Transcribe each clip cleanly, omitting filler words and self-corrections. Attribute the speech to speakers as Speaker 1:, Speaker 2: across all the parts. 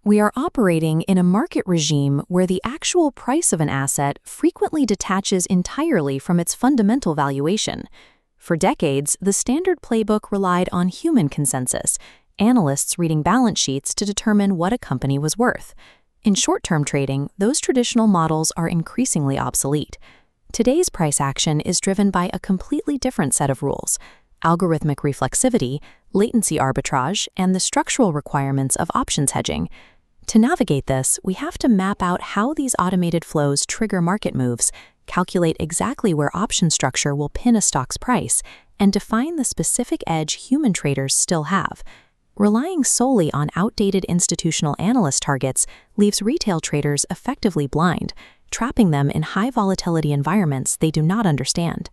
Speaker 1: We are operating in a market regime where the actual price of an asset frequently detaches entirely from its fundamental valuation. For decades, the standard playbook relied on human consensus, analysts reading balance sheets to determine what a company was worth. In short-term trading, those traditional models are increasingly obsolete. Today's price action is driven by a completely different set of rules: algorithmic reflexivity, latency arbitrage, and the structural requirements of options hedging. To navigate this, we have to map out how these automated flows trigger market moves, calculate exactly where option structure will pin a stock's price, and define the specific edge human traders still have. Relying solely on outdated institutional analyst targets leaves retail traders effectively blind, trapping them in high volatility environments they do not understand.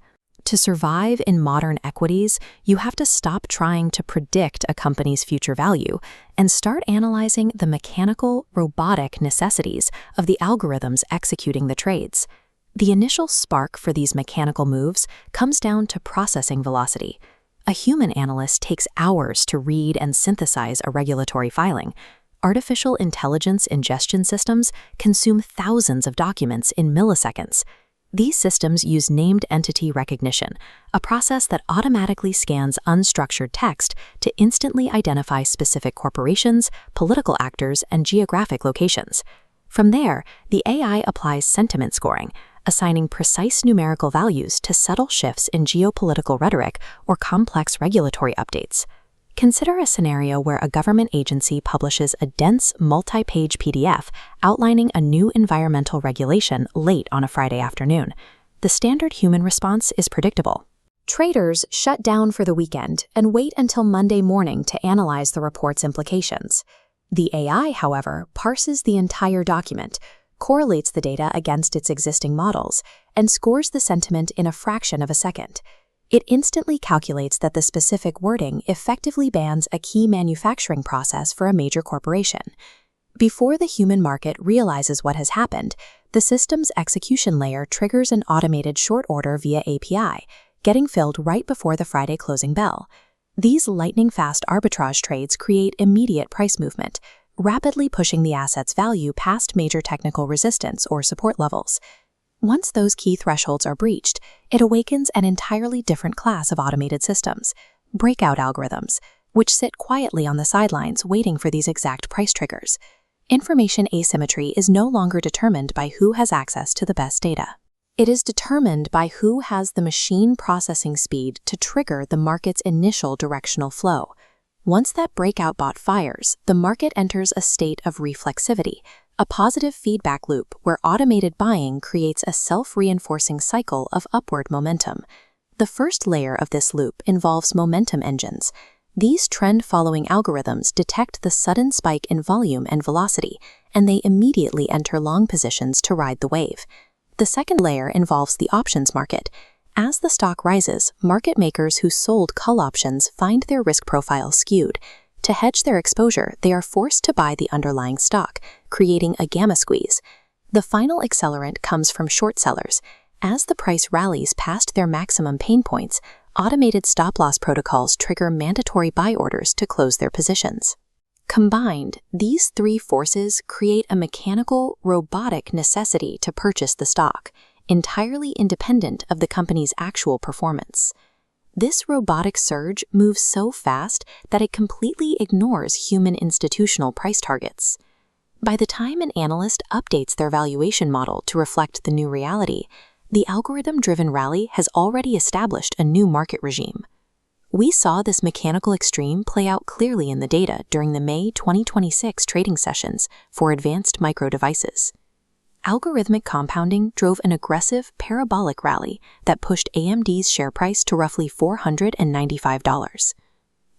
Speaker 1: To survive in modern equities, you have to stop trying to predict a company's future value and start analyzing the mechanical, robotic necessities of the algorithms executing the trades. The initial spark for these mechanical moves comes down to processing velocity. A human analyst takes hours to read and synthesize a regulatory filing. Artificial intelligence ingestion systems consume thousands of documents in milliseconds. These systems use named entity recognition, a process that automatically scans unstructured text to instantly identify specific corporations, political actors, and geographic locations. From there, the AI applies sentiment scoring, assigning precise numerical values to subtle shifts in geopolitical rhetoric or complex regulatory updates. Consider a scenario where a government agency publishes a dense, multi-page PDF outlining a new environmental regulation late on a Friday afternoon. The standard human response is predictable. Traders shut down for the weekend and wait until Monday morning to analyze the report's implications. The AI, however, parses the entire document, correlates the data against its existing models, and scores the sentiment in a fraction of a second. It instantly calculates that the specific wording effectively bans a key manufacturing process for a major corporation. Before the human market realizes what has happened, the system's execution layer triggers an automated short order via API, getting filled right before the Friday closing bell. These lightning-fast arbitrage trades create immediate price movement, rapidly pushing the asset's value past major technical resistance or support levels. Once those key thresholds are breached, it awakens an entirely different class of automated systems, breakout algorithms, which sit quietly on the sidelines waiting for these exact price triggers. Information asymmetry is no longer determined by who has access to the best data. It is determined by who has the machine processing speed to trigger the market's initial directional flow. Once that breakout bot fires, the market enters a state of reflexivity, a positive feedback loop where automated buying creates a self-reinforcing cycle of upward momentum. The first layer of this loop involves momentum engines. These trend-following algorithms detect the sudden spike in volume and velocity, and they immediately enter long positions to ride the wave. The second layer involves the options market. As the stock rises, market makers who sold call options find their risk profile skewed. To hedge their exposure, they are forced to buy the underlying stock, creating a gamma squeeze. The final accelerant comes from short sellers. As the price rallies past their maximum pain points, automated stop-loss protocols trigger mandatory buy orders to close their positions. Combined, these three forces create a mechanical, robotic necessity to purchase the stock, entirely independent of the company's actual performance. This robotic surge moves so fast that it completely ignores human institutional price targets. By the time an analyst updates their valuation model to reflect the new reality, the algorithm-driven rally has already established a new market regime. We saw this mechanical extreme play out clearly in the data during the May 2026 trading sessions for advanced micro devices. Algorithmic compounding drove an aggressive parabolic rally that pushed AMD's share price to roughly $495.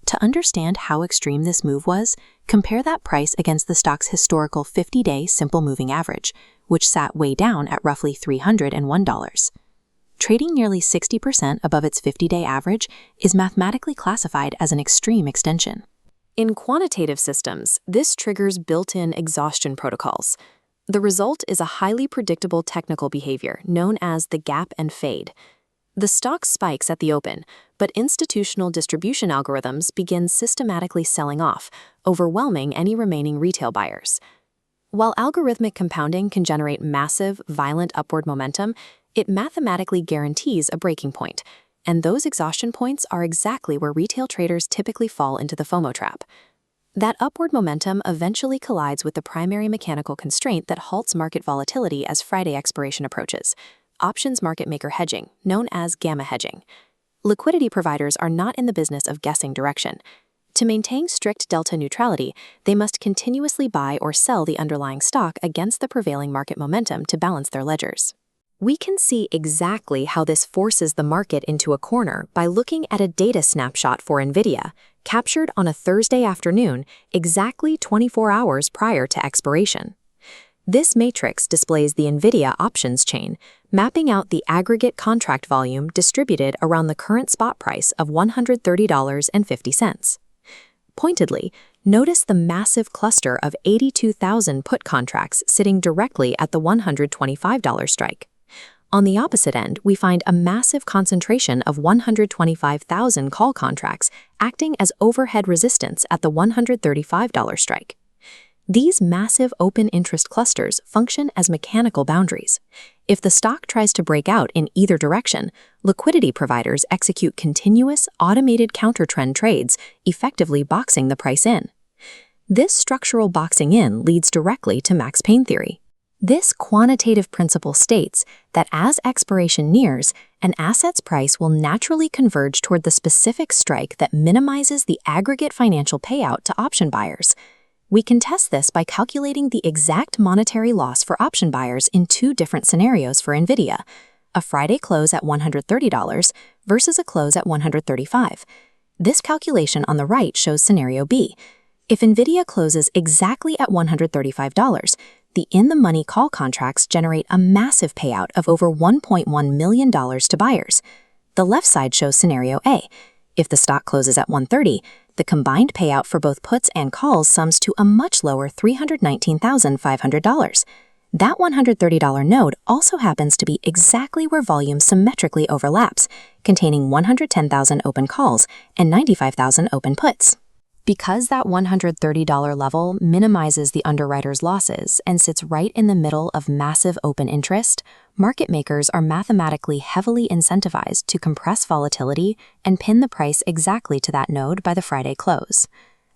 Speaker 1: To understand how extreme this move was, compare that price against the stock's historical 50-day simple moving average, which sat way down at roughly $301. Trading nearly 60% above its 50-day average is mathematically classified as an extreme extension. In quantitative systems, this triggers built-in exhaustion protocols. The result is a highly predictable technical behavior known as the gap and fade. The stock spikes at the open, but institutional distribution algorithms begin systematically selling off, overwhelming any remaining retail buyers. While algorithmic compounding can generate massive, violent upward momentum, it mathematically guarantees a breaking point, and those exhaustion points are exactly where retail traders typically fall into the FOMO trap. That upward momentum eventually collides with the primary mechanical constraint that halts market volatility as Friday expiration approaches: options market maker hedging, known as gamma hedging. Liquidity providers are not in the business of guessing direction. To maintain strict delta neutrality, they must continuously buy or sell the underlying stock against the prevailing market momentum to balance their ledgers. We can see exactly how this forces the market into a corner by looking at a data snapshot for NVIDIA, captured on a Thursday afternoon, exactly 24 hours prior to expiration. This matrix displays the NVIDIA options chain, mapping out the aggregate contract volume distributed around the current spot price of $130.50. Pointedly, notice the massive cluster of 82,000 put contracts sitting directly at the $125 strike. On the opposite end, we find a massive concentration of 125,000 call contracts acting as overhead resistance at the $135 strike. These massive open interest clusters function as mechanical boundaries. If the stock tries to break out in either direction, liquidity providers execute continuous, automated counter-trend trades, effectively boxing the price in. This structural boxing in leads directly to Max Pain theory. This quantitative principle states that as expiration nears, an asset's price will naturally converge toward the specific strike that minimizes the aggregate financial payout to option buyers. We can test this by calculating the exact monetary loss for option buyers in two different scenarios for NVIDIA: a Friday close at $130 versus a close at $135. This calculation on the right shows scenario B. If NVIDIA closes exactly at $135, the in-the-money call contracts generate a massive payout of over $1.1 million to buyers. The left side shows scenario A. If the stock closes at $130, the combined payout for both puts and calls sums to a much lower $319,500. That $130 node also happens to be exactly where volume symmetrically overlaps, containing 110,000 open calls and 95,000 open puts. Because that $130 level minimizes the underwriter's losses and sits right in the middle of massive open interest, market makers are mathematically heavily incentivized to compress volatility and pin the price exactly to that node by the Friday close.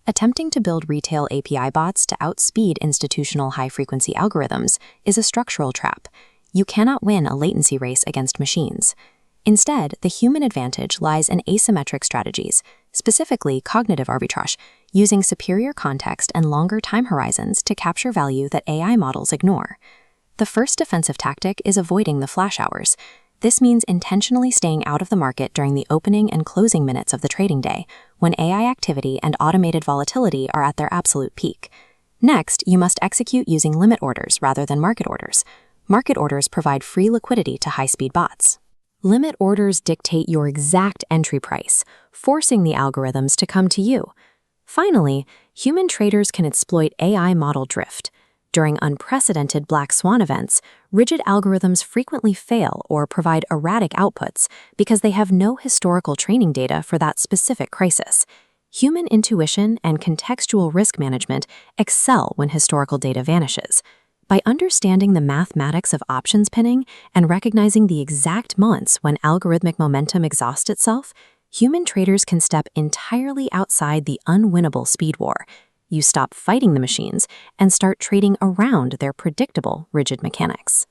Speaker 1: Attempting to build retail API bots to outspeed institutional high-frequency algorithms is a structural trap. You cannot win a latency race against machines. Instead, the human advantage lies in asymmetric strategies, specifically cognitive arbitrage, using superior context and longer time horizons to capture value that AI models ignore. The first defensive tactic is avoiding the flash hours. This means intentionally staying out of the market during the opening and closing minutes of the trading day, when AI activity and automated volatility are at their absolute peak. Next, you must execute using limit orders rather than market orders. Market orders provide free liquidity to high-speed bots. Limit orders dictate your exact entry price, forcing the algorithms to come to you. Finally, human traders can exploit AI model drift. During unprecedented black swan events, rigid algorithms frequently fail or provide erratic outputs because they have no historical training data for that specific crisis. Human intuition and contextual risk management excel when historical data vanishes. By understanding the mathematics of options pinning and recognizing the exact months when algorithmic momentum exhausts itself, human traders can step entirely outside the unwinnable speed war. You stop fighting the machines and start trading around their predictable, rigid mechanics.